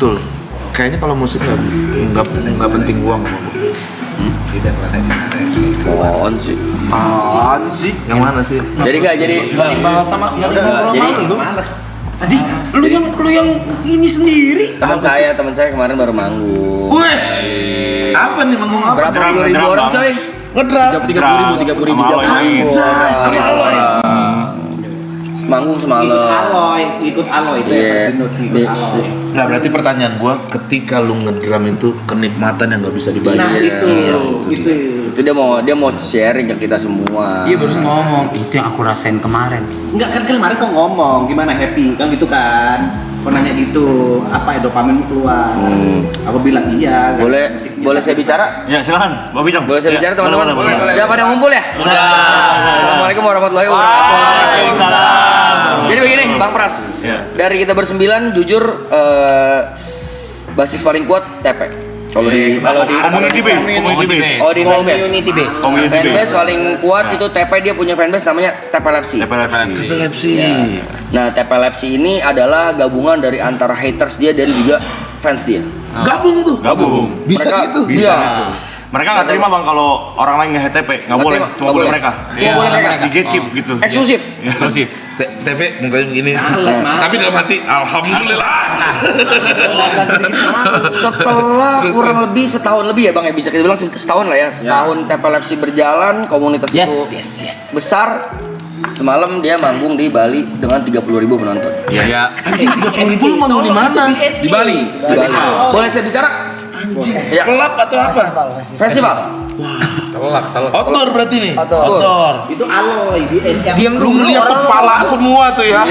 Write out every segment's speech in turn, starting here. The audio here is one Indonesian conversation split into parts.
Betul. Kayaknya kalau musik nggak penting uang. On sih. Yang mana sih? Jadi sama jadi males. Tadi lu yang ini sendiri. teman saya kemarin baru manggung. Wes. Apa nih manggung apa? Berapa puluh ribu orang coy? Ngedram. 30.000 manggung semalam. Ikut Aloy itu Iya. Nggak, berarti pertanyaan gua, ketika lu ngedram itu kenikmatan yang nggak bisa dibayar. Nah itu. Itu dia mau sharing ke kita semua. Iya baru ngomong. Itu yang aku rasain kemarin. Enggak kan kemarin kok ngomong gimana happy kan gitu kan. Kau nanya gitu, apa ya dopaminmu keluar? Aku bilang iya. Boleh saya bicara? Ya silakan, Bapak Bijang. Boleh saya bicara teman-teman? Boleh. Udah pada ngumpul ya? Udah. Assalamualaikum warahmatullahi wabarakatuh. Waalaikumsalam. Jadi begini, Bang Pras. Dari kita bersembilan, jujur basis paling kuat TP. Kalau di Community base. Oh di Community base. fanbase paling kuat itu TP, dia punya fanbase namanya Tepelepsi. Epilepsi. Ya. Nah Tepelepsi ini adalah gabungan dari antara haters dia dan juga fans dia. Gabung tuh. Bisa Mereka- gitu. Bisa. Mereka nggak terima bang kalau orang lain nge-HTP, nggak boleh, terima, cuma nggak boleh boleh. mereka. Cuma boleh mereka. Di gatekeep gitu. Eksklusif. TP mukanya begini. Tapi dalam hati, alhamdulillah. Setelah kurang lebih setahun lebih ya bang ya, bisa kita bilang setahun lah ya. Setahun Tepelepsi berjalan, komunitas itu besar. Semalam dia manggung di Bali dengan 30.000 penonton. Iya. Anjing 30.000 lu manggung di mana? Di Bali. Di Bali. Boleh saya bicara? Anjing. Ya. Kelab atau apa? Festival. Outdoor berarti nih. Outdoor. Itu Aloy yang Diam lu ngeliat kepala semua tuh ya.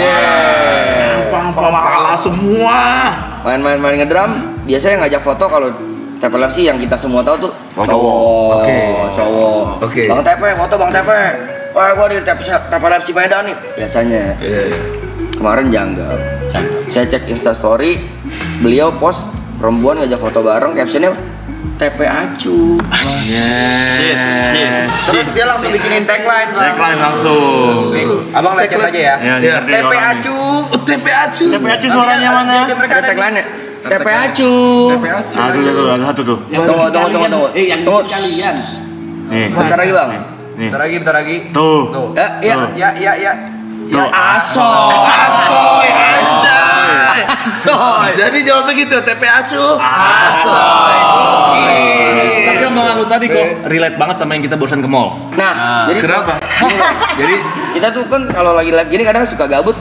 Kepala semua. Main ngedrum, biasanya ngajak foto kalau Tepelepsi yang kita semua tahu tuh cowok. Cowok. Oke. Bang Tepe, foto Bang Tepe. Wah, gua di Tepelepsi Medan nih. Biasanya. Kemarin janggal. Saya cek Instastory, beliau post perempuan ngajak foto bareng, captionnya TP Acu. Terus dia langsung bikinin tagline. Tagline langsung. Abang lihat aja ya. TP Acu. TP Acu. TP Acu suaranya mana? Ada tagline-nya. TP Acu. Ada satu tuh. Tunggu. yang Tunggu. kalian. Nih. Bentar lagi bang. Nih. Bentar lagi. Tuh. Ya. Tuh. Asoy anjay. Jadi jawabnya gitu, TP Acu. Asoy. Tapi omongan lu tadi kok relate banget sama yang kita barusan ke mall. Nah, jadi Kenapa? jadi kita tuh kan kalau lagi live gini kadang suka gabut.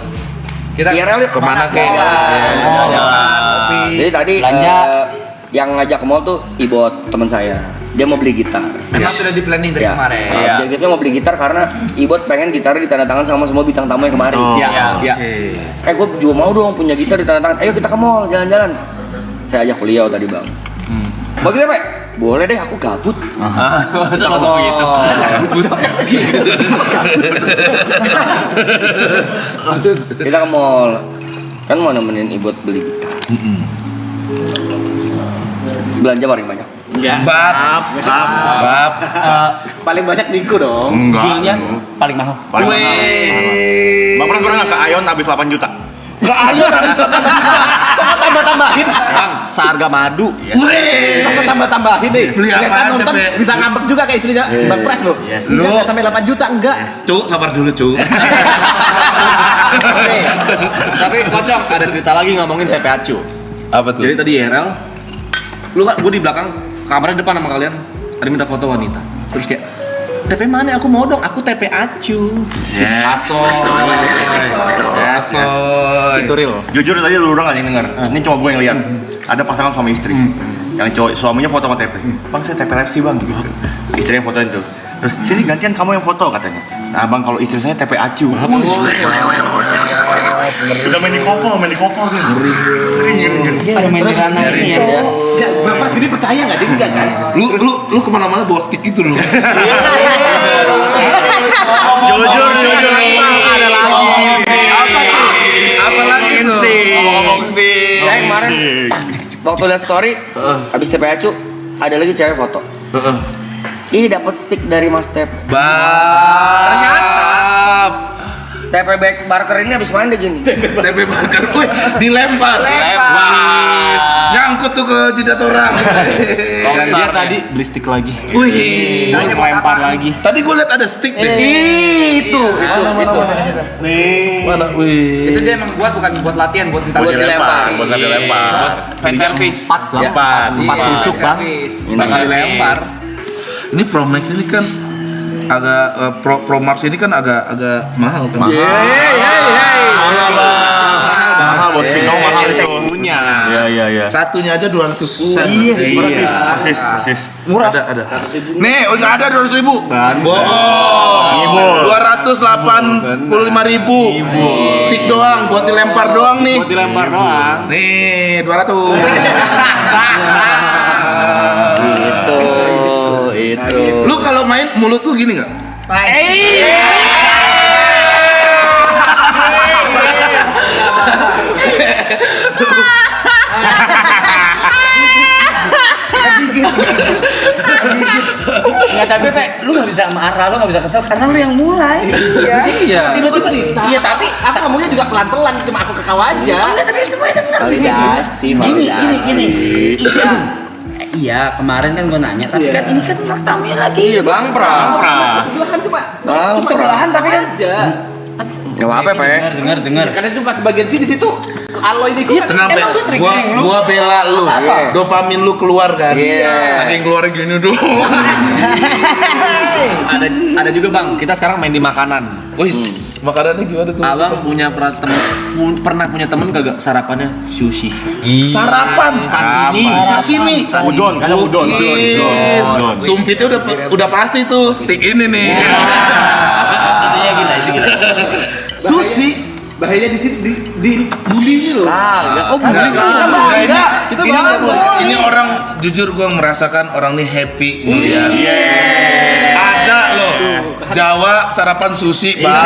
Kita IRL yuk. Kemana kek? Jadi tadi yang ngajak ke mall tuh Ibot teman saya. Dia mau beli gitar. Memang sudah di planning dari kemarin. Objektifnya mau beli gitar karena Ibot pengen gitarnya ditandatangan sama semua bintang tamu yang kemarin. Iya. Gue juga mau dong punya gitar ditandatangan. Ayo kita ke mall jalan-jalan. Saya ajak beliau tadi bang. Bagi apa? Boleh deh, aku gabut. Langsung begitu. Kita ke mall. Kan mau nemenin Ibot beli gitar. Belanja paling banyak. Bab. Paling banyak Niko dong. Enggak. Dealnya paling mahal. Bang Pras pernah nggak ke Ion habis 8 juta? Gak ayo habis 8 juta. Kok tambah-tambahin? Bang, seharga madu. Kok tambah-tambahin nih? Beli apa Ternyata aja, nonton Be? bisa ngambek juga kayak istrinya Bang Pras lo. Lu. Enggak sampai 8 juta enggak. Cuk, sabar dulu, Cuk. Tapi kocok, ada cerita lagi ngomongin TP Acu. Apa tuh? Jadi tadi IRL, gue di belakang, kamarnya depan sama kalian, ada minta foto wanita. Terus kayak, TP mana? Aku mau dong, aku TP Acu. Asoy. Itu real. Jujur tadi lu orang nggak yang denger. Ini cuma gue yang lihat. Ada pasangan suami istri. Yang cowok suaminya foto sama TP. Bang saya TP Lepsi bang. Gitu. Istrinya fotoin tuh. Terus sini gantian kamu yang foto katanya. Nah bang kalau istri saya TP Acu. Udah main di kopo tuh. Terus Enggak, Bapak sendiri percaya enggak sih? Enggak kan? Lu kemana-mana bawa stick itu lu. Jujur. Ada lagi. Apa lagi tuh? Ngomong stick. saya kemarin waktu lihat story habis TP Acu ada lagi cewek foto. Ih dapat stick dari Mas Tep. Ternyata TP Barker ini habis main deh gini. TP Barker, dilempar. sangkut tuh ke jidat orang. Dan dia tadi beli stick lagi. Wih. Lempar lagi. Tadi gue liat ada stick deh. Itu. Mana? Wih. Itu dia emang bukan buat latihan, buat Buat dilempar. Buat dilempar. fan service. Empat. 4 tusuk bang. Bakal dilempar. Ini Pro Max ini kan agak Pro Max ini kan agak mahal kan. Mahal bos, Vino mahal itu. Punya. Iya. Satunya aja 200 sen. Persis. Murah. Ada. Nih, oh nggak ada 200.000. Bohong. 285.000. Stick doang, buat dilempar doang nih. Buat dilempar doang. Nih, 200. Itu. Lu kalau main mulut lu gini nggak? Nggak capek, Pe. Lu nggak bisa marah, lu nggak bisa kesel karena lu yang mulai. Iya. Tiba-tiba cerita. Iya, tapi aku ngomongnya juga pelan-pelan, cuma aku ke kau aja. Enggak, tapi semuanya denger di sini. Gini. Iya, kemarin kan gue nanya, tapi kan ini kan tamunya lagi. Iya, Bang Pras. Sebelahan cuma Sebelahan tapi kan aja. Enggak apa-apa, Pe. Dengar. Karena cuma sebagian sini situ alloy di gua. Kenapa? Emang lu triggering lu? Gua bela lu. Dopamin lu keluar kan. Iya. Saking keluar gini doang. Ada juga bang, kita sekarang main di makanan. Wis, makanannya gimana tuh? Abang pernah punya temen kagak sarapannya sushi. Sarapan sashimi. Udon, kan udon. Sumpitnya udah pasti tuh stick ini nih. Gila. Sushi bahaya di sini di bulinya loh. Ini orang jujur gua merasakan orang nih happy ngeliat. Ada loh Jawa sarapan sushi, Bang.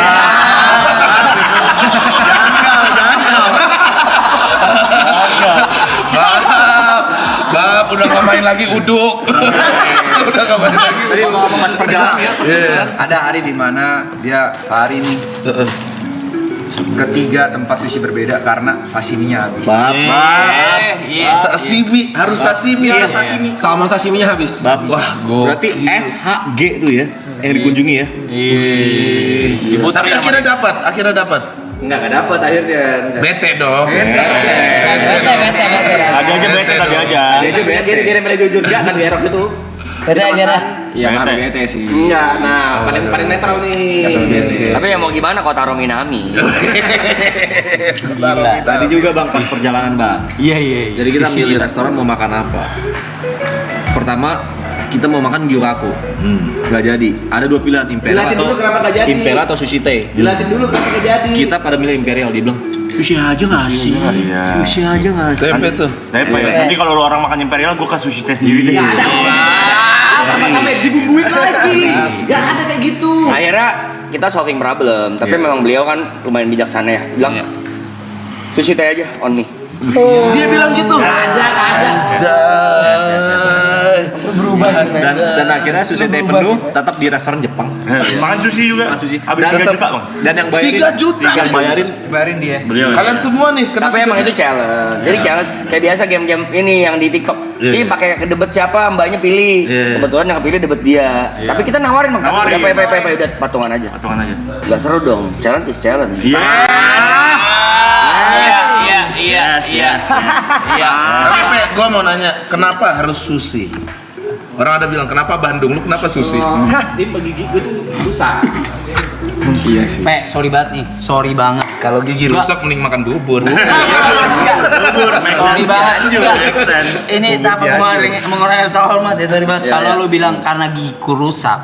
Bab, udah nggak main lagi uduk. Udah nggak main lagi. Tadi ngomong pas perjalanan ya. Ada hari di mana dia sehari nih ketiga tempat sushi berbeda karena sashiminya habis. Sashimi, harus sashimi. Salmon sashiminya habis. Wah, Berarti SHG tuh ya yang dikunjungi ya. Tapi akhirnya dapat. Enggak dapat akhirnya. Bete dong. Tadi aja bete tadi aja. Dia malah jujur jangan diarok itu. Bete aja. Iya, kan bete sih. Enggak, nah paling netral nih. Tapi ya mau gimana kok taruh Minami? Tadi juga bang pas perjalanan bang. Iya. Jadi kita milih restoran mau makan apa. Pertama kita mau makan gyuraku. Nggak jadi. Ada dua pilihan, Imperial Jelasin atau dulu kenapa nggak jadi. Imperial atau Sushi Tei. Jelasin dulu kenapa nggak jadi. Kita pada milih Imperial, dia bilang sushi aja nggak sih? Iya. Sushi aja nggak sih? Tempe tuh. Tapi ya, nanti kalau lu orang makan Imperial, gua ke sushi teh sendiri deh. Nggak ada tambah dibumbuin lagi. Nggak ada kayak gitu. Akhirnya kita solving problem, tapi memang beliau kan lumayan bijaksana ya. Bilang sushi teh aja on me. Dia bilang gitu. Berubah sih. Dan akhirnya sushi teh penuh, tetap di restoran Jepang. Makan sushi juga. Makan sushi. Habis 3 juta, Bang. Dan yang bayarin 3 juta. Yang Bayarin dia. Beliau. Kalian semua nih, Tapi emang itu challenge. Jadi challenge kayak biasa game-game ini yang di TikTok. Ini pakai debat siapa mbaknya pilih. Kebetulan yang pilih debat dia. Tapi kita nawarin Bang. Nawarin. Udah patungan aja. Patungan aja. Enggak seru dong. Challenge is challenge. Iya. Tapi gua mau nanya, kenapa harus sushi? Orang ada bilang, kenapa Bandung? Lu kenapa sushi? Simpel gigi gue tuh rusak. Pe, sorry banget nih. Sorry banget. Kalau gigi rusak mending makan bubur. Sorry banget juga. Ini tanpa mengurangi rasa hormat ya, sorry banget. Kalau lu bilang karena gigiku rusak,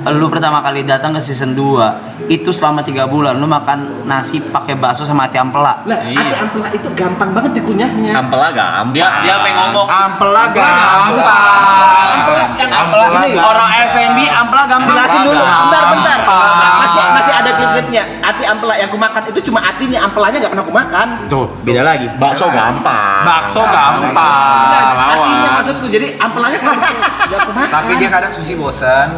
lu pertama kali datang ke season 2 itu selama 3 bulan lu makan nasi pakai bakso sama ati ampela. Lah, ati ampela itu gampang banget dikunyahnya. Ampela gampang. Dia apa yang ngomong? Ampela gampang. Ampela ini Orang F&B ampela gampang. jelasin dulu. Bentar. Masih ada klip-klipnya. Ati ampela yang kumakan itu cuma atinya, ampelanya nggak pernah kumakan. Tuh, beda lagi. Bakso gampang. Bakso gampang. Atinya maksudku, jadi ampelanya selalu nggak kumakan. Tapi dia kadang sushi bosan.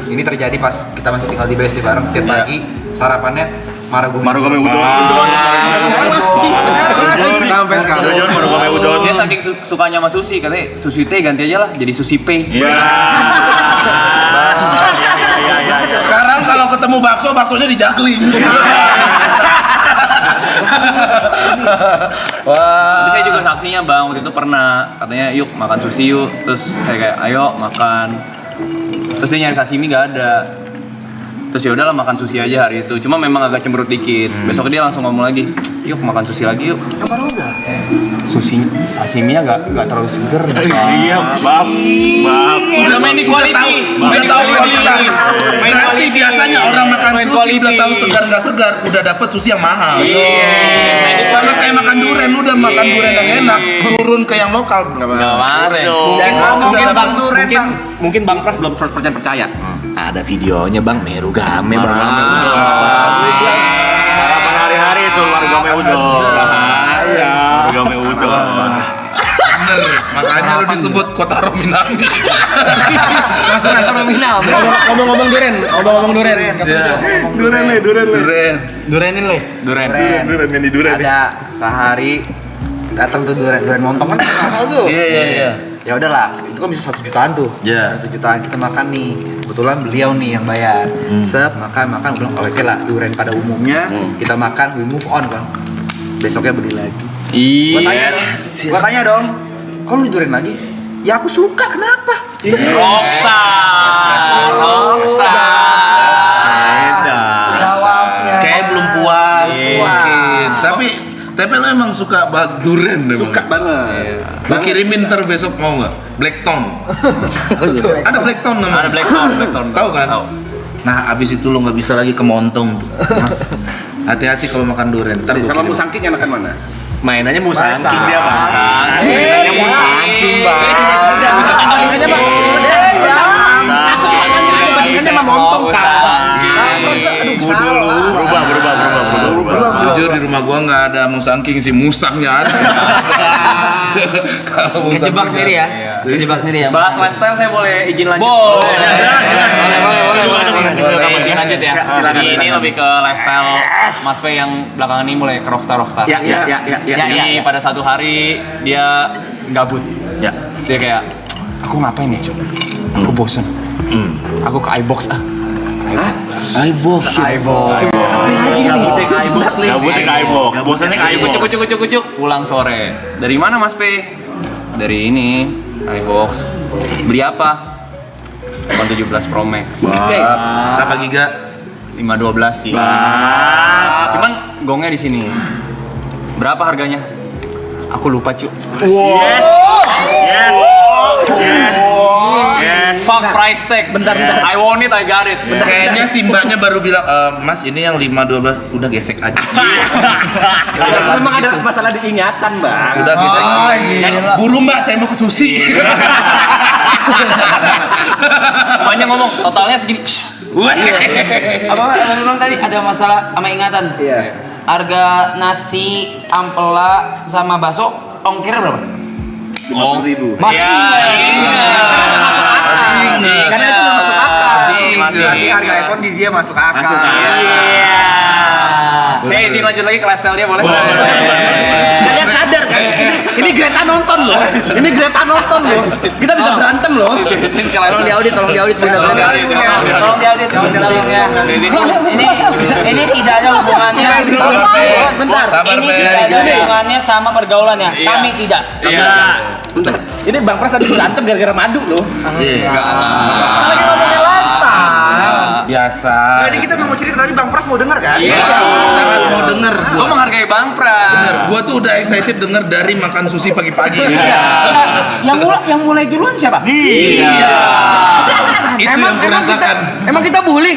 Ini terjadi pas kita masih tinggal di BSD bareng. Tiap pagi sarapannya Marugame Marugame udon. Sampai sekarang. Marugame udon. udon. Dia saking sukanya sama sushi, katanya sushi teh ganti aja lah jadi sushi pay. Iya. Sekarang kalau ketemu bakso, baksonya dijagling. Tapi saya juga saksinya bang, waktu itu pernah katanya yuk makan sushi yuk, terus saya kayak ayo makan, terus dia nyari sashimi nggak ada, terus ya udahlah makan sushi aja hari itu, cuma memang agak cemberut dikit. Besok dia langsung ngomong lagi, yuk makan sushi lagi yuk. Apa udah? Sushi sashiminya nggak terlalu seger. Iya, bab. Udah main di quality, Udah tahu kualitas. Berarti biasanya orang makan sushi udah tahu segar nggak segar, udah dapat sushi yang mahal. Sama kayak makan durian, udah makan durian yang enak, turun ke yang lokal. Nggak masuk. Dan mungkin Udah Bang dapet Duren, mungkin Bang Pras belum 100% percaya. Ada videonya Bang Meru Game, Bang. Sarapan hari-hari itu warga udon. Warga udon. Bener, makanya lu disebut kota Rominami. Masuk Minam. Ngomong-ngomong Duren. Duren. Durenin le. Duren. Duren yang di duren. Ada sehari datang tuh Duren montong kan mahal tuh. Iya. Ya udahlah, itu kan bisa 1 jutaan tuh. Iya. 1 jutaan kita makan nih. Kebetulan beliau nih yang bayar. Set makan bilang oke lah Duren pada umumnya kita makan we move on kan. Besoknya beli lagi. Iya. Gua tanya dong, kok lu Duren lagi? Ya aku suka, kenapa? Kayak belum puas mungkin. Tapi lo emang suka banget durian emang. Suka banget. Gue kirimin ntar besok mau nggak? Blackton. Ada Blackton namanya. Ada Blackthorn. Tahu kan? Tahu. Nah abis itu lo nggak bisa lagi ke Montong tuh. Hati-hati kalau makan durian. Ntar gua Sama kirim. musangking enakan mana? Mainannya musangking dia, Bang. Mainannya musangking, Bang. Bandingannya mah aku cuma bandingannya sama montong kan. Aduh salah. Berubah. Jujur di rumah gua nggak ada musangking sih, musangnya ada. Kalau musang Kejebak sendiri ya. Kejebak sendiri ya. Bahas lifestyle saya boleh izin lanjut? Boleh. Izin lanjut ya. Ini lebih ke lifestyle Mas Fe yang belakangan ini mulai ke rockstar. Ya. Ini pada satu hari dia gabut. Ya. Terus dia kayak, aku ngapain ya cuy? Aku bosen. Aku ke iBox ah. iBox. Gabutnya ke iBox. Bosannya ke iBox. Kucuk. Pulang sore. Dari mana Mas Pe? Dari ini iBox. Beli apa? iPhone 17 Pro Max. Berapa giga? 512 sih. Cuman gongnya di sini. Berapa harganya? Aku lupa cu. Yes. Fuck price tag. Bentar. I want it, I got it. Kayaknya si mbaknya baru bilang, Mas ini yang 512 udah gesek aja. Memang ada masalah diingatan, Bang. Udah gesek aja. Buru mbak, saya mau ke sushi. Banyak ngomong, totalnya segini. Apa memang tadi ada masalah sama ingatan? Iya. Harga nasi, ampela sama bakso ongkir berapa? 50.000. Masih Ingat. Karena itu nggak masuk akal. Masih. Tapi harga iPhone di dia masuk akal. Saya izin lanjut lagi ke lifestyle dia boleh? Kalian sadar kan? Ini Greta nonton loh. Ini Greta nonton loh. Kita bisa berantem loh. Izin ke Tolong lifestyle. diaudit bener. Tolong diaudit ya. Ini tidak ada hubungannya. Bentar. Sabar, Ini Fe. tidak ada hubungannya sama pergaulannya. Kami tidak. Bentar. Ini Bang Pras tadi berantem gara-gara madu loh. Iya. Lagi ngomongin lifestyle. Biasa. Ini kita mau cerita tadi Bang Pras mau denger kan? Sangat mau denger Gue gua. menghargai Bang Pras. Bener, gua tuh udah excited denger dari makan sushi pagi-pagi. Yang mulai duluan siapa? Itu yang kurasakan. Emang kita bully?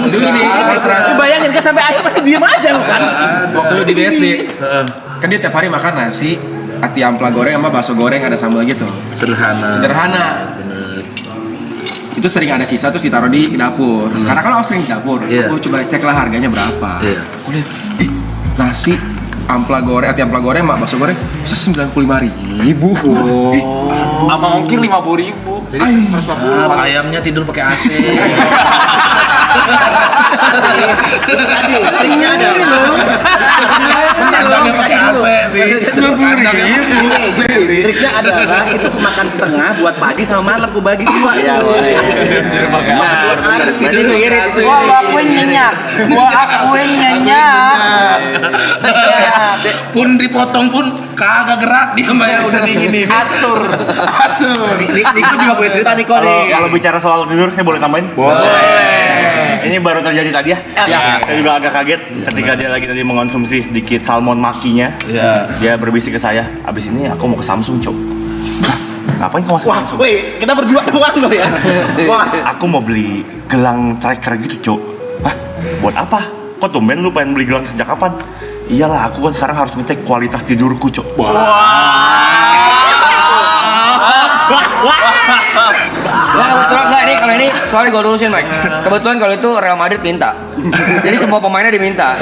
Dulu nih, Lu bayangin kan sampai akhir pasti diem aja lu kan. Waktu lu di BSD, kan dia tiap hari makan nasi, ati ampela goreng sama bakso goreng ada sambal gitu. sederhana. Sederhana. Itu sering ada sisa terus ditaruh di dapur. Karena kalau aku sering di dapur, Iya. aku coba cek lah harganya berapa. Iya. Aku lihat, nasi ampela goreng, ati ampela goreng sama bakso goreng bisa 95.000. Sama ongkir 50.000. Jadi 140. Ayamnya tidur pakai AC. Tadi, ringnya ada loh. Ini triknya adalah itu kemakan setengah buat pagi sama malam ku bagi dua. Iya, tuh. benar. Berarti lu irit. Gua akuin nyenyak. Pun dipotong pun kagak gerak dia mah ya udah digini. Atur. Niko juga punya cerita Niko Kalau nih. kalau bicara soal tidur, saya boleh tambahin? Boleh. Ini baru terjadi tadi ya. Saya juga agak kaget ketika dia lagi tadi mengonsumsi sedikit salmon makinya. Dia berbisik ke saya, abis ini aku mau ke Samsung, Cok. Hah? Ngapain kamu masuk Samsung? Woi, kita berdua doang loh ya. Wah, Aku mau beli gelang tracker gitu, Cok. Hah? Buat apa? Kok tumben lu pengen beli gelang sejak kapan? Iyalah, aku kan sekarang harus ngecek kualitas tidurku, Cok. Enggak ini kalau ini sorry gue lurusin Mike. Kebetulan kalau itu Real Madrid minta. Jadi semua pemainnya diminta.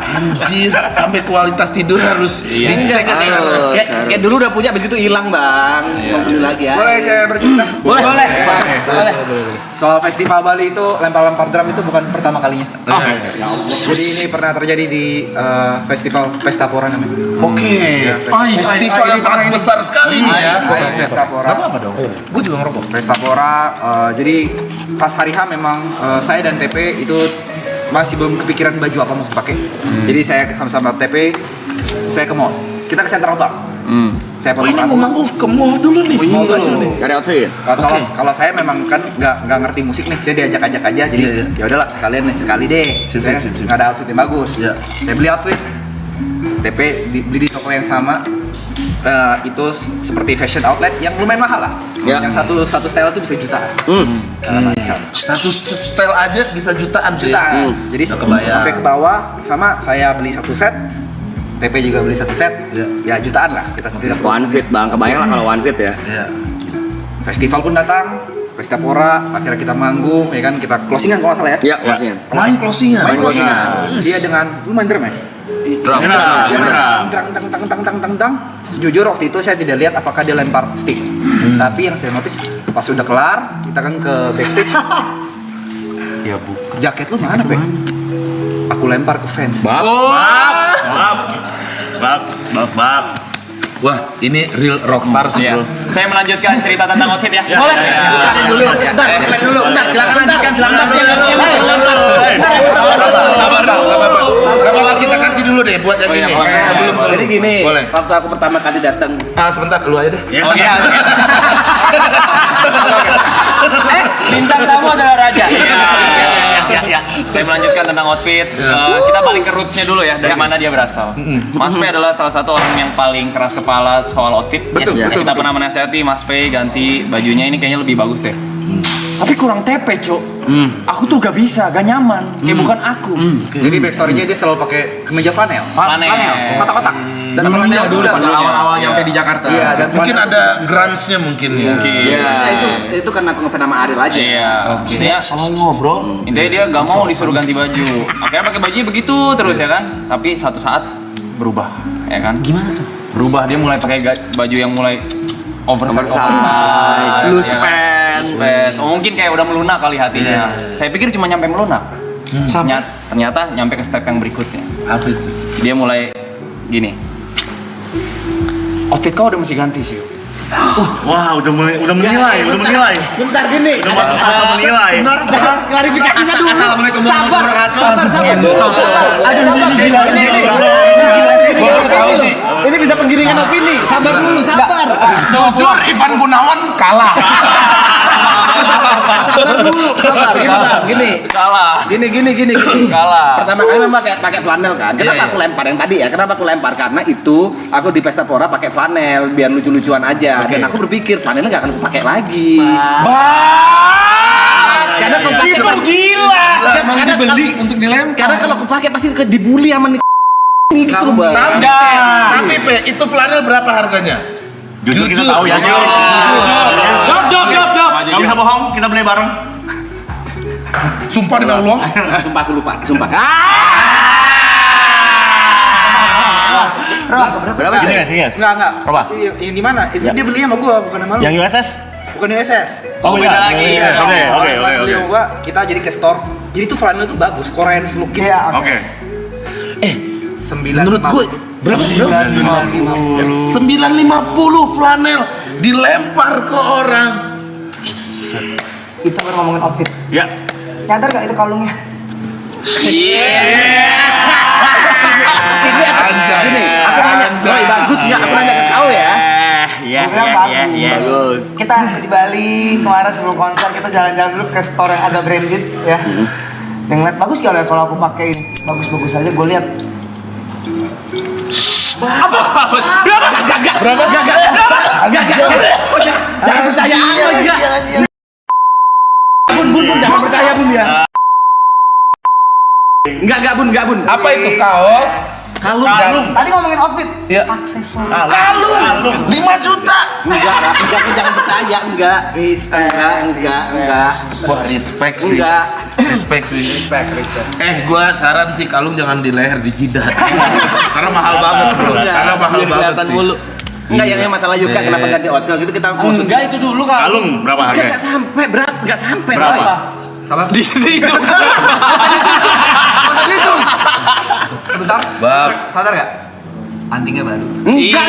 Anjir, sampai kualitas tidur harus dicek sekarang. kayak dulu udah punya, abis itu hilang bang. Mau dulu lagi ya. Boleh saya bercerita? Boleh. Soal festival Bali itu lempar-lempar drum itu bukan pertama kalinya. Jadi ini pernah terjadi di festival Pesta Pora namanya. Festival yang sangat besar sekali nih ya. Pesta Pora. Apa dong? Gue juga ngerokok. Pesta Pora. Jadi pas hari H memang saya dan TP itu masih belum kepikiran baju apa mau pakai. Jadi saya sama TP saya ke mall. Kita ke Central Bank. Saya Oh potong ini rambut. memang ke mall dulu nih. Mau baju nih. Cari outfit. Kalau saya memang kan nggak ngerti musik nih, saya diajak-ajak aja, jadi ya udahlah sekalian nih, sekali deh. Sip. Nggak ada outfit yang bagus. Saya beli outfit, TP beli di toko yang sama. Itu seperti fashion outlet yang lumayan mahal lah. Ya. Yang satu style itu bisa jutaan. Macam. Satu style aja bisa jutaan. Jutaan. Jadi Udah kebayang. sampai ke bawah sama saya beli satu set. TP juga beli satu set. Ya jutaan lah kita sendiri. One fit bang, kebayang lah kalau one fit ya. Iya. Festival pun datang. Pesta Pora, akhirnya kita manggung, ya kan, kita closingan kalau nggak salah ya. Iya, pastinya. Main closingan. Main closingan. Dia dengan lu main drum ya? Drum. Dia main tang. Jujur waktu itu saya tidak lihat apakah dia lempar stick. Tapi yang saya notice pas sudah kelar, kita kan ke backstage. Ya bukan. Jaket lu mana, Pe? Aku lempar ke fans. Maaf. Wah, ini real rockstar sih, Iya. bro. Saya melanjutkan cerita tentang outfit ya. Boleh. Bukain dulu. Bentar, dulu. Bentar, silakan lanjutkan. Sabar dulu. Gak apa-apa, kita kasih dulu deh buat yang ini. Sebelum ke lu. Jadi gini, Boleh. waktu aku pertama kali datang, Sebentar, lu aja deh. Oke. Bintang tamu adalah raja. Ya. Saya melanjutkan tentang outfit. Kita balik ke rootsnya dulu ya, dari mana dia berasal. Mas P adalah salah satu orang yang paling keras kepala soal outfit. Kita pernah menasihati Mas P ganti bajunya, ini kayaknya lebih bagus deh. Tapi kurang tepe, Cok. Aku tuh gak bisa, gak nyaman. Kayak bukan aku. Jadi backstory-nya dia selalu pakai kemeja flanel. Flanel. Kotak-kotak. Dan Dulu pada awal-awal nyampe di Jakarta. Iya, dan Mungkin ada grunge-nya mungkin ya. nah, itu karena aku ngefans sama Ariel aja. Iya. Intinya Kalau ngobrol, Intinya dia gak mau disuruh ganti baju. Akhirnya pakai bajunya begitu terus ya kan. Tapi satu saat berubah, ya kan? gimana tuh? Berubah, dia mulai pakai baju yang mulai oversize, Loose ya. pants. Loose pants. Oh, mungkin kayak udah melunak kali hatinya. Saya pikir cuma nyampe melunak. Ternyata nyampe ke step yang berikutnya. Apa itu? Dia mulai gini. Outfit kau udah mesti ganti sih. Wah, udah menilai. Bentar gini. Udah menilai. Klarifikasinya dulu. Assalamualaikum warahmatullahi wabarakatuh. Aduh, gila ini. Gua baru tahu sih. Ini bisa penggiringan opini. Sabar dulu, sabar. Jujur, Ivan Gunawan kalah. Sabar, gini. Salah. Gini. Kalah. Pertama kali memang pakai flanel kan. Kenapa aku lempar yang tadi ya? Kenapa aku lempar? Karena itu aku di Pesta Pora pakai flanel biar lucu-lucuan aja. Dan aku berpikir flanelnya nggak akan aku pakai lagi. Karena kalau pakai gila. Karena dibeli untuk dilempar. Karena kalau aku pakai pasti dibully sama nih gitu bang. Tapi Pe, itu flanel berapa harganya? Jujur kita tahu ya. Dop. Gak bisa bohong, kita beli bareng. Sumpah demi Allah. Sumpah aku lupa. Sumpah. Berapa Gini ya? guys. Enggak. Berapa? Yang di mana? Itu dia beli sama gua, bukan sama lu. Yang USS? Bukan USS. Oh, beda lagi. Oke. Beli sama gua, kita jadi ke store. Jadi tuh flanel tuh bagus, Korean looking. Oke. Menurut gue berapa? 950 flanel dilempar ke orang. Kita baru ngomongin outfit. Ya. Nyadar gak itu kalungnya? Ini atas gini, aku nanya, Roy bagus nggak? Aku nanya ke kau ya. Ya, Gua bilang bagus. Kita di Bali kemarin sebelum konser kita jalan-jalan dulu ke store yang ada branded ya. Yang lihat bagus kalau ya kalau aku pakai ini. Bagus-bagus aja gue lihat. Jangan percaya aku enggak. Bun, jangan percaya Bun ya. Enggak Bun. Apa itu kaos? Kalung. Tadi ngomongin outfit. Ya. Aksesoris. Kalung 5 juta. Enggak, jangan percaya, enggak. Enggak. Wah, respect sih. Enggak. Respect sih. Respect. Gua saran sih kalung jangan di leher, di jidat. Karena mahal banget, Bro. Karena mahal banget sih. Mulu. Enggak, yang masalah Yuka kenapa ganti outfit gitu kita mau Enggak itu dulu kan. Kalung berapa harganya? Enggak sampai. Berapa? Roy. Di situ. Sebentar. Bab. Sadar gak? Antingnya baru. Enggak.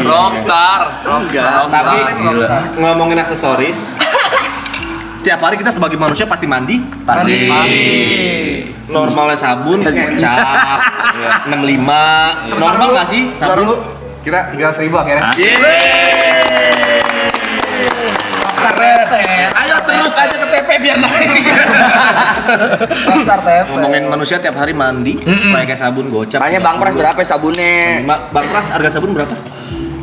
Rockstar. Tapi Gila. ngomongin aksesoris, tiap hari kita sebagai manusia pasti mandi. Pasti. Normalnya sabun, cap, 65. Normal nggak sih sabun? Kita tinggal 1.000 akhirnya. Keren. Ayo terus aja ke TP biar naik. Dasar TP. Ngomongin manusia tiap hari mandi, pakai sabun gocap. Tanya Bang Pras berapa sabunnya? Bang Pras harga sabun berapa?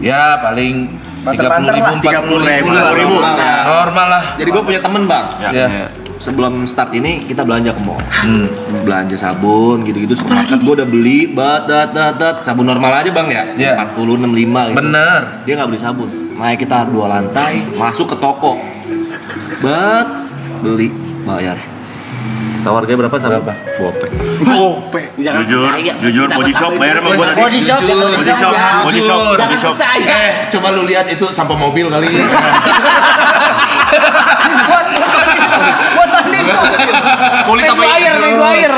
Ya paling 30.000, 40.000 lah. 40.000. Normal lah. Jadi gue punya temen Bang. Ya. Sebelum start ini kita belanja ke mall. Belanja sabun gitu-gitu supermarket gue udah beli sabun normal aja Bang ya. Iya. 40 65 gitu. Bener. Dia nggak beli sabun. Naik kita 2 lantai, masuk ke toko. Beli, bayar. Tahu harganya berapa sabun? Berapa? Gope. Jangan Jujur, body shop bayar sama gua tadi. Body shop, Body shop. Coba lu lihat itu sampah mobil kali. Buat mandi. Kulit apa Air. Bener.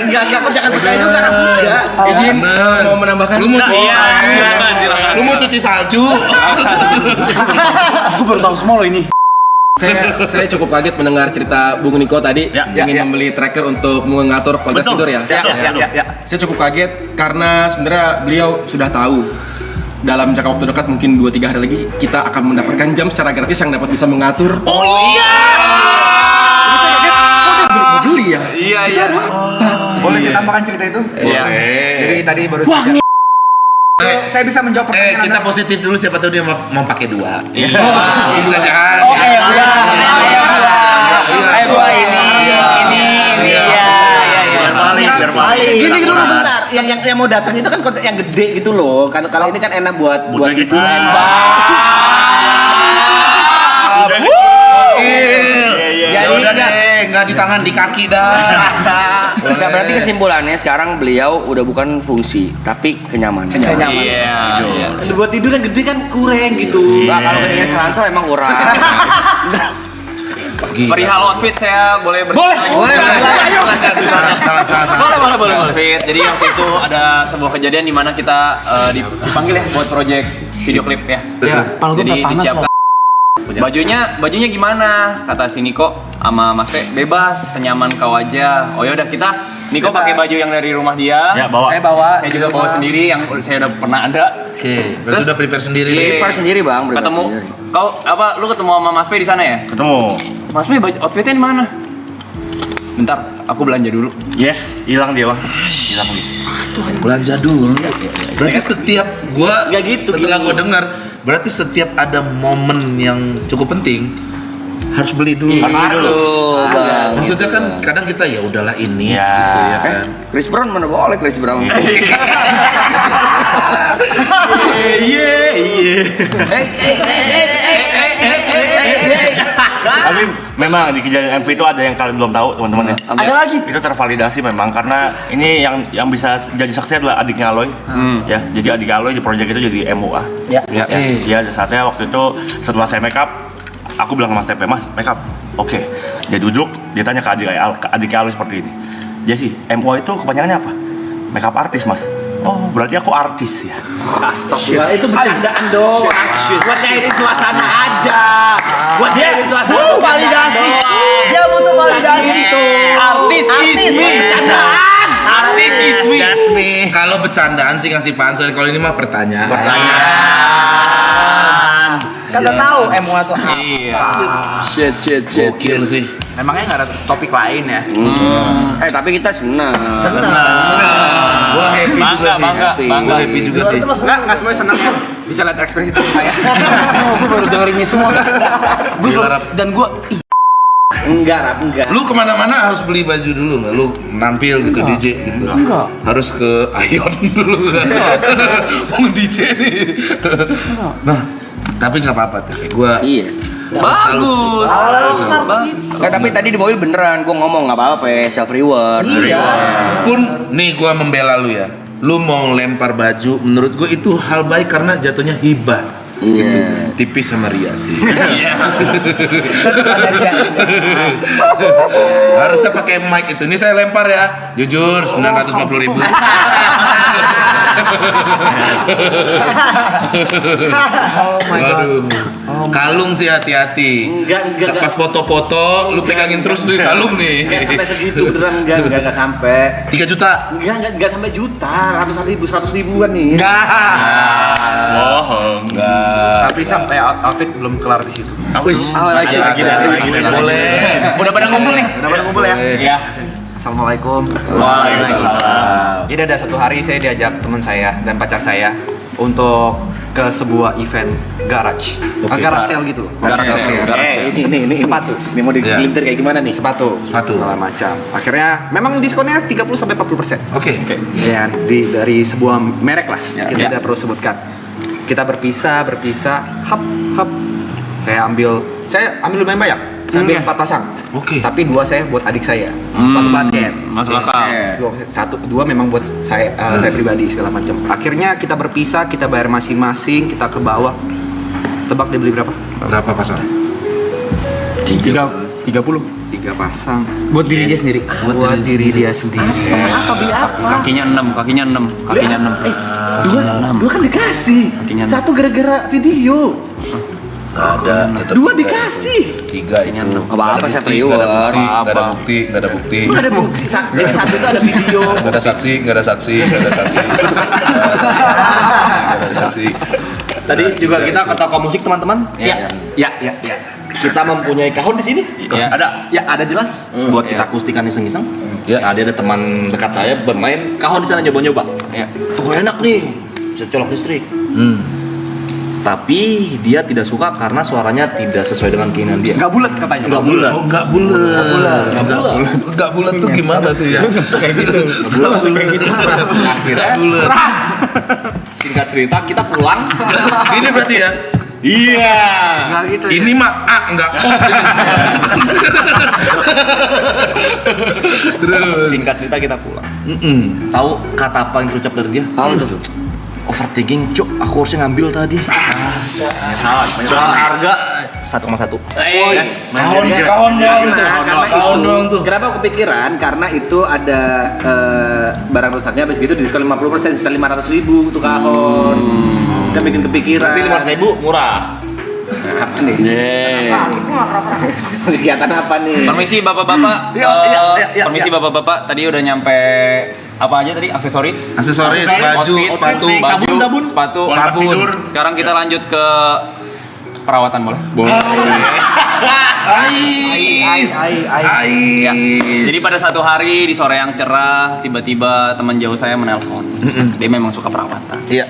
Enggak, jangan percaya juga. Enggak. Izin mau menambahkan. Lu mau cuci salju? silakan. Lu mau cuci salju? Gue baru tahu semua loh ini. Saya cukup kaget mendengar cerita Bung Niko tadi ingin membeli tracker untuk mengatur kualitas tidur ya. Saya cukup kaget karena sebenarnya beliau sudah tahu dalam jangka waktu dekat mungkin 2-3 hari lagi kita akan mendapatkan jam secara gratis yang dapat bisa mengatur. Oh iya. Mau beli ya? Iya. Boleh saya tambahkan cerita itu? Iya. Jadi tadi baru saja. Saya bisa menjawab pertanyaan Kita Anda. positif dulu, siapa tahu dia mau pakai 2. Iya. Bisa jangan. Oh, kayak gua. Kayak gua ini. Biar balik. Gini dulu bentar. Yang mau datang itu kan konsep yang gede gitu loh. Kalau ini kan enak buat gitu. Ya udah deh, nggak di tangan, di kaki dah. Sekarang berarti kesimpulannya sekarang beliau udah bukan fungsi, tapi kenyamanan. Iya. buat tidur yang gede kan kurang gitu. Nah, kalau ketinggian selangsung emang kurang. Perihal outfit saya boleh berbicara lagi? Ayo. Salah. Boleh. Outfit. Jadi waktu itu ada sebuah kejadian di mana kita dipanggil ya buat project video klip ya. Jadi disiapkan bajunya gimana? Kata si Niko sama Mas Pe, bebas, senyaman kau aja. Oh yaudah kita Niko pakai baju yang dari rumah dia. Ya, bawa. Saya juga bawa sendiri yang saya udah pernah ada. Oke, berarti udah prepare sendiri. Prepare sendiri Bang, prepare Ketemu sendiri. lu ketemu sama Mas Pe di sana ya? Ketemu. Mas Pe baju outfitnya di mana? Bentar, aku belanja dulu. Yes, hilang dia, Bang. Hilang dia. Belanja dulu. Berarti setiap gua Nggak gitu, setelah gitu. gua dengar, berarti setiap ada momen yang cukup penting harus beli dulu. Aduh, Bang. Maksudnya kan kadang kita ya udahlah ini Ya. gitu ya kan. Chris Brown mana boleh Chris Brown. Tapi memang di kejadian MV itu ada yang kalian belum tahu, teman-teman ya. Ada lagi. Itu tervalidasi memang karena ini yang bisa jadi saksi adalah adiknya Aloy. Ya, jadi adik Aloy di project itu jadi MUA. Ya. Ya, saatnya waktu itu setelah saya make up Aku bilang sama Mas TP, Mas, make up. Oke. Dia duduk, dia tanya ke adik Alwi seperti ini. Jesse, MO itu kepanjangannya apa? Make up artis, Mas. Oh, berarti aku artis ya. Astagfirullah, itu bercandaan dong. Buat nyairin suasana aja. Buat nyairin suasana. Butuh validasi. Dia butuh validasi tuh. Artis ismi. Bercandaan. Artis ismi. Kalau bercandaan sih ngasih pansel, kalau ini mah pertanyaan. Kagak tahu MUA tuh apa. Shit. Gokil sih. Memangnya nggak ada topik lain ya? Tapi kita senang. Gua happy juga sih. Gua happy juga sih. Nggak semuanya senang kok. Bisa lihat ekspresi tubuh saya. Gue baru dengerin ini semua. Dan gue Enggak. Lu kemana-mana harus beli baju dulu nggak? Lu nampil gitu DJ gitu. Enggak. Harus ke Ion dulu. Mau DJ nih. Nah, tapi nggak apa-apa tuh. Gua Iya. Bagus. Tapi tadi di mobil beneran gue ngomong nggak apa-apa, self reward. pun nih gua membela lu ya. Lu mau lempar baju, menurut gua itu hal baik karena jatuhnya hibah. Iya. Tipis sama Ria sih. Harusnya pakai mic itu. Ini saya lempar ya. Jujur 950.000. Waduh. Kalung sih hati-hati. Enggak. Pas foto-foto lu pegangin terus tuh kalung nih. Enggak sampai segitu beneran enggak sampai. 3 juta. Enggak sampai juta, ratusan ribu, 100 ribuan nih. Bohong. Tapi sampai outfit belum kelar di situ. Wis. lagi. Boleh. Udah pada ngumpul nih. Udah pada ngumpul ya? Iya. Assalamualaikum. Waalaikumsalam. Jadi ada satu hari saya diajak teman saya dan pacar saya untuk ke sebuah event garage. Garage sale gitu. Garage sale. Ini sepatu. Ini mau digelintir kayak gimana nih? Sepatu. Segala macam. Akhirnya memang diskonnya 30-40%. Oke. Ya, dari sebuah merek lah. Kita tidak perlu sebutkan. Kita berpisah. Hap. Saya ambil lumayan banyak. Saya ambil 4 pasang. Oke. Tapi 2 saya buat adik saya. Sepatu basket. Masuk akal. Dua memang buat saya pribadi segala macam. Akhirnya kita berpisah, kita bayar masing-masing, kita ke bawah. Tebak dia beli berapa? Berapa pasang? 30 pasang. buat diri dia sendiri. Buat diri dia sendiri. Kakinya 6. Dua kan dikasih. Kakinya enam. Satu gara-gara video. Ada. Tetap 2 dikasih. 3 itu. Apa-apa, saya Nggak reward. ada bukti. Nggak ada bukti. Jadi satu itu ada video. Nggak ada saksi. Tadi juga kita ke toko musik teman-teman. Ya. Kita mempunyai kahon di sini. Ya. Ada jelas. Buat kita akustikan iseng-iseng. Ya. Tadi ada teman dekat saya bermain kahon di sana nyoba-nyoba. Ya. Tuh enak nih. Bisa colok listrik. Tapi dia tidak suka karena suaranya tidak sesuai dengan keinginan dia. Enggak bulat katanya. Enggak bulat. Oh, enggak bulat tuh gimana tuh ya? Kayak gitu. Akhirnya keras. Singkat cerita kita pulang. Ini berarti ya? Iya. Enggak gitu. Ini mah A enggak O. Terus. Singkat cerita kita pulang. Tahu kata apa yang terucap dari dia? Apa tuh? Overthinking, cuk. Aku harusnya ngambil tadi. Soal harga 1,1. Kahon doang tuh. Kenapa aku kepikiran? Karena itu ada barang rusaknya habis gitu diskon 50%, sisa 500.000 untuk kahon. Kita bikin kepikiran. Berarti 500.000 murah. Apa nih? Kegiatan apa nih? Permisi bapak-bapak. Permisi bapak-bapak. Tadi udah nyampe apa aja tadi? Aksesoris, Baju, sepatu, sepatu, sabun. Sekarang kita lanjut ke perawatan boleh? Ais. Ya. Jadi pada satu hari di sore yang cerah, tiba-tiba teman jauh saya menelpon. Dia memang suka perawatan. Iya.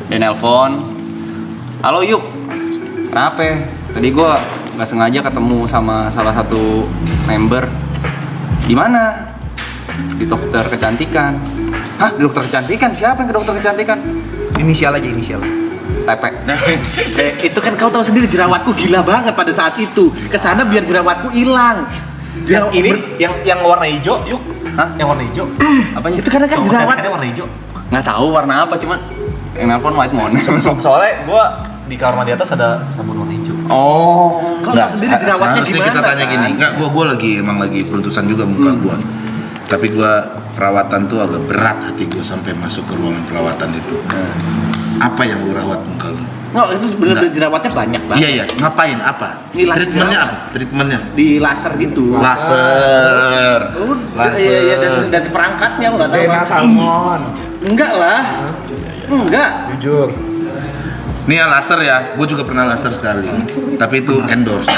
Dia nelpon, halo Yuk, kenapa? Tadi gua nggak sengaja ketemu sama salah satu member. Di mana? Di dokter kecantikan. Hah? Di dokter kecantikan? Siapa yang ke dokter kecantikan? Inisial aja inisial. Tepe. Itu kan kau tahu sendiri jerawatku gila banget pada saat itu. Kesana biar jerawatku hilang. Yang warna hijau, yuk. Hah? Yang warna hijau. Apanya? Itu karena kan jerawat. warna hijau. Nggak tahu warna apa, cuman yang nelpon white moon. Soalnya gua di kamar mandi atas ada sabun warna hijau. Oh. Enggak, sendiri jerawatnya harusnya gimana? kita tanya gini. Enggak, gua lagi peruntusan juga muka gua. Tapi gua perawatan tuh agak berat hati gua sampai masuk ke ruangan perawatan itu. Apa yang lu rawat muka lu? Nggak, itu bener-bener jerawatnya banyak banget. Iya, ngapain? Apa? Ngilang Treatmentnya jerawat. apa? Treatmentnya? Di laser gitu. Laser. Iya, dan seperangkatnya aku nggak tahu. Dena salmon. Enggak lah. Enggak. Jujur. Nih ya laser ya, gue juga pernah laser sekali. Tapi itu endorse.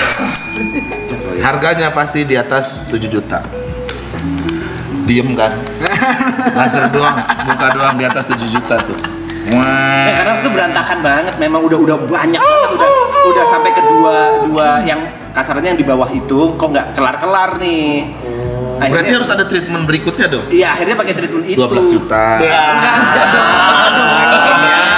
Harganya pasti di atas 7 juta. Diem kan? Laser doang, muka doang di atas 7 juta tuh. Wah. Karena itu berantakan banget, memang udah banyak banget, udah sampai ke dua yang kasarnya yang di bawah itu kok nggak kelar nih. Berarti harus ada treatment berikutnya dong. Iya, akhirnya pakai treatment itu. 12 juta.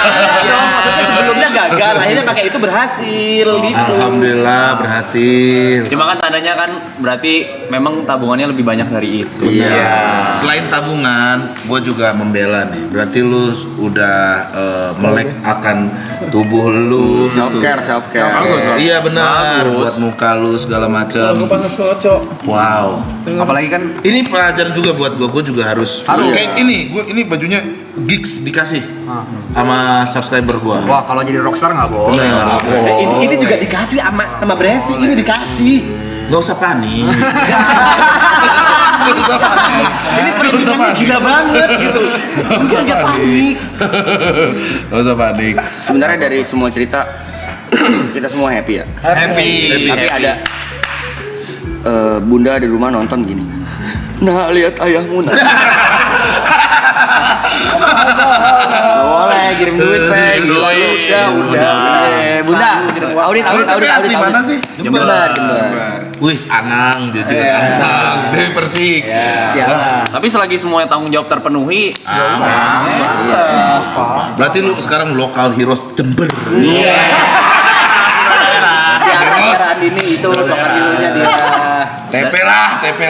Enggak dong, maksudnya sebelumnya gagal, akhirnya pakai itu berhasil gitu. Alhamdulillah berhasil. Cuma kan tandanya kan berarti memang tabungannya lebih banyak dari itu. Iya. Selain tabungan, gue juga membela nih. Berarti lu udah melek akan tubuh lu. Self care. Iya benar. Buat muka lu segala macam. Wow. Apalagi kan Ini pelajaran juga buat gue juga harus. Kayak ini bajunya gigs dikasih sama subscriber gue. wah kalau jadi rockstar nggak boleh. Bener. Ini juga dikasih sama Brevi, ini dikasih. Gak usah panik. Ini perhitungannya gila banget gitu. Bisa nggak panik. Gak usah panik. Sebenarnya dari semua cerita kita semua happy ya. Happy. Tapi ada bunda di rumah nonton gini. Nah, lihat ayahmu. Nah. Boleh kirim duit, Pe. Udah. Bunda, audit. Asli mana sih? Jember. Wis Anang, jujur Anang. Dewi Persik. Ya. Tapi selagi semuanya tanggung jawab terpenuhi, Berarti lu sekarang lokal heroes Jember. Saat ini itu bahkan dulunya dia. TP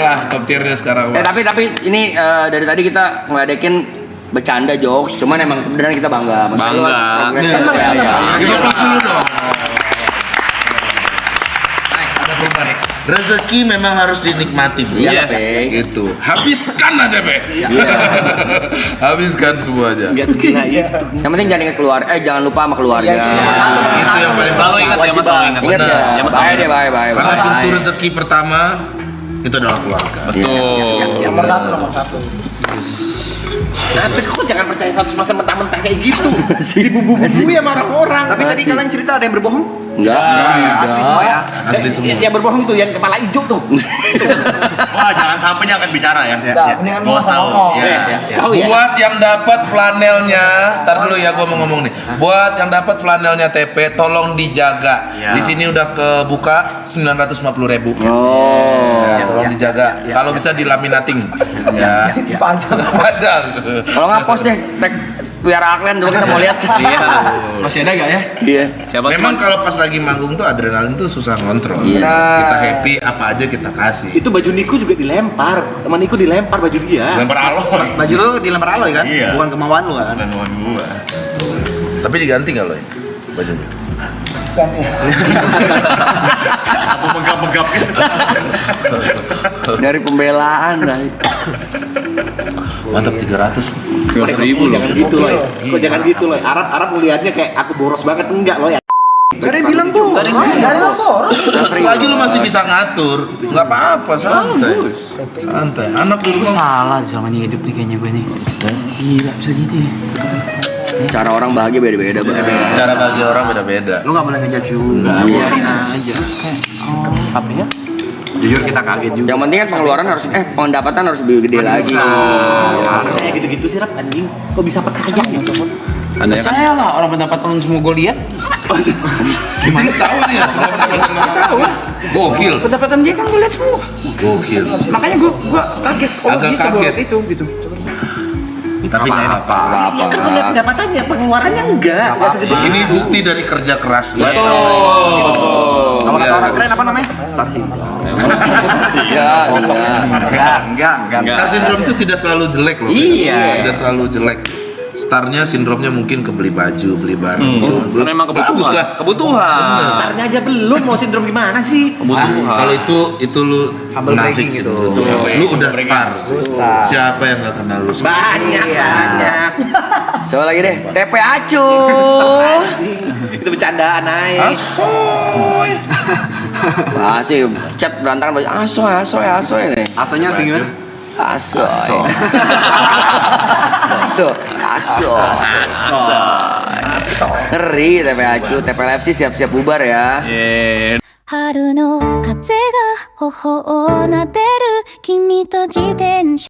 lah, top tier dia sekarang. Tapi ini dari tadi kita ngeladekin bercanda jokes, cuman emang beneran kita bangga. Maksudnya lu Bangga. progres Senang. Kita vlog dulu dong. Rezeki memang harus dinikmati, bro. Iya, Yes. Pe. Gitu. Habiskan aja, Be. Habiskan semua aja. Enggak segila itu. Yang penting jangan ingat jangan lupa sama keluarga. Iya, itu nomor satu. Itu yang paling selalu ingat ya Mas, selalu ingat. Ingat ya. Ya, Mas, Bye deh, bye. Karena pintu rezeki pertama itu adalah keluarga. Nomor satu. Tapi kok jangan percaya 100% mentah-mentah kayak gitu. Dibumbu-bumbui sama orang-orang. Tapi tadi kalian cerita ada yang berbohong? Enggak. Asli semua ya. Asli semua. Yang berbohong tuh, yang kepala hijau tuh. Wah, jangan sampai jangan bicara ya. Mendingan Gua gua sama tahu. ngomong. Kau ya. Buat yang dapat flanelnya, tar dulu ya gua mau ngomong nih. Buat yang dapat flanelnya TP, tolong dijaga. Ya. Di sini udah kebuka 950.000. Oh. Ya, tolong dijaga. Kalau bisa dilaminating. Ya. Panjang. Kalau nggak post deh, tag Wiara Aklen dulu kita mau lihat. Masih ada gak ya? Iya. Siapa sih? Memang kalau pas lagi manggung tuh adrenalin tuh susah ngontrol. Iya. Kita happy apa aja kita kasih. Itu baju Niko juga dilempar. Teman Niko dilempar baju dia. Lempar aloy. Baju lu dilempar aloy kan? Iya. Bukan kemauan lu kan? Dan gua. Tapi diganti nggak lo bajunya? Apa megap-megap gitu. Dari pembelaan dah. Mantap 300. 300.000 loh. Jangan gitu loh. Kok jangan gitu loh. Arab ngelihatnya kayak aku boros banget, enggak loh ya. Gak ada yang bilang tuh. Gak ada boros. Selagi lu masih bisa ngatur, nggak apa-apa, santai. Santai. Anak di rumah. Salah selama ini hidup nih kayaknya gue nih. Gila bisa gitu ya. Cara orang bahagia beda-beda, Bang. Cara bagi orang beda-beda. Lu gak boleh ngejudge juga. Biarin aja. Apa ya? Jujur kita kaget juga. Yang penting kan pengeluaran harus pendapatan harus lebih gede lagi. Percaya gitu-gitu sih, Rap, anjing. Kok bisa percaya ya, Cok? Percaya lah orang pendapatan semua gue lihat. Ini tahu nih ya, semua bisa tahu lah. Gokil. Pendapatan dia kan gue lihat semua. Gokil. Makanya gue kaget. Oh Agak bisa kaget. boros itu gitu. Tapi nggak apa-apa. Ya kan tuh lihat pendapatannya, pengeluarannya enggak segede itu. Ini bukti dari kerja keras. Kalau kata orang keren apa namanya? Iya, Enggak. Star syndrome itu tidak selalu jelek loh. Iya. Tidak selalu jelek. Starnya sindromnya mungkin kebeli baju, beli barang. Karena emang Bagus kebutuhan. lah. Kebutuhan. Startnya aja belum, mau sindrom gimana sih? Kebutuhan. Kalau itu lu Humble munafik bragging sih gitu. menurut gua. Lu udah star. Siapa yang gak kenal lu? Banyak. Coba lagi deh. TP Acu. Itu bercandaan aja. Pasti chat berantakan baju asoy nih. Asonya sih gimana? Asoy. Tuh, asoy. Ngeri TP Acu, TP LFC siap-siap bubar ya. 春の風が頬をなでる君と自転車